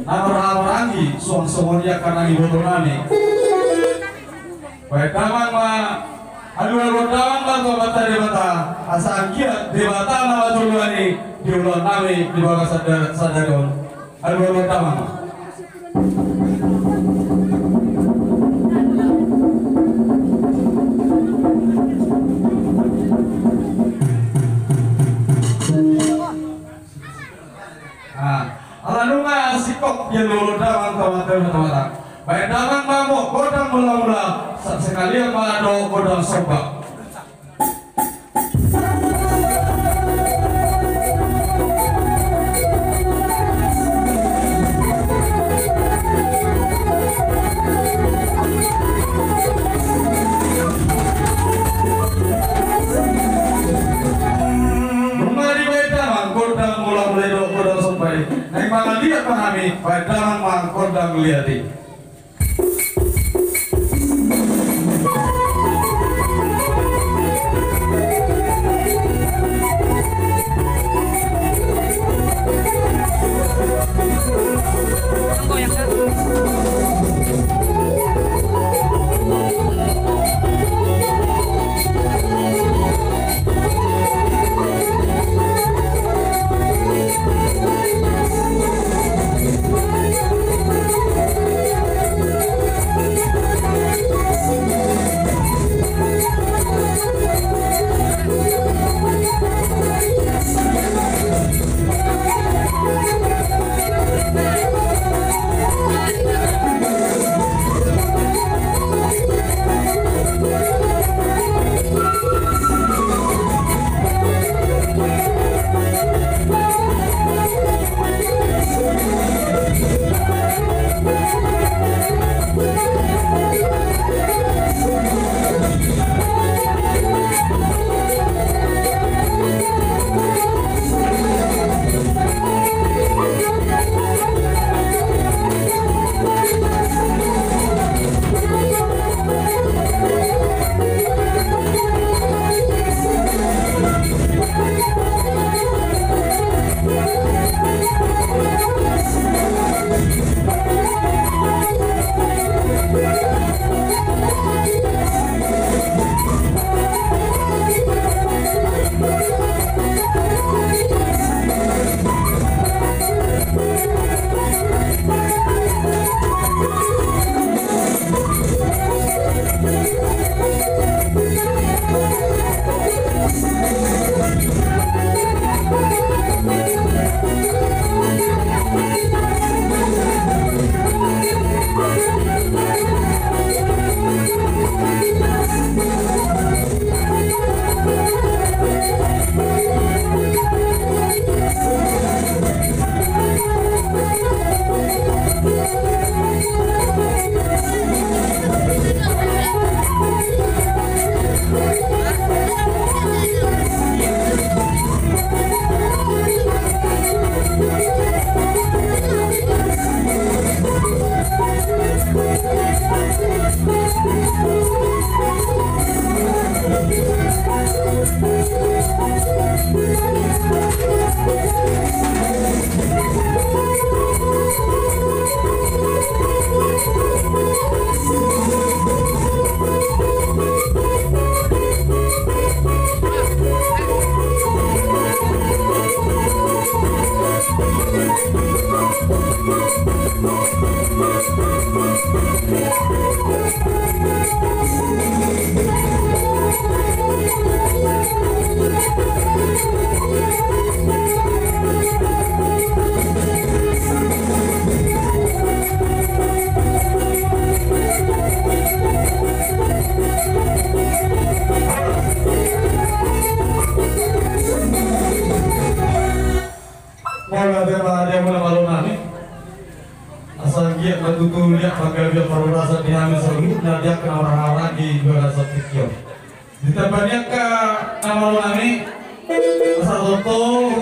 Namar-narangi suang-suangnya karena ibu nani. Baik taman ma aduh taman ma bata debata asa agia debata nama tulani diulang nami di bawah sadarion. Aduh taman. Alanunga sikok yang dulu damang kawan-kawan. Baik damang mamuk kodang mula-mula sekalian mado kodang sobak. Naik malah lihat pahami, baik dalam mangkor dan melihat. Dia betul lihat bagaimana dia perurasa di hamil seluruh dan dia kena orang-orang di juara setikio. Di tempatnya ke nama lu nami asal toto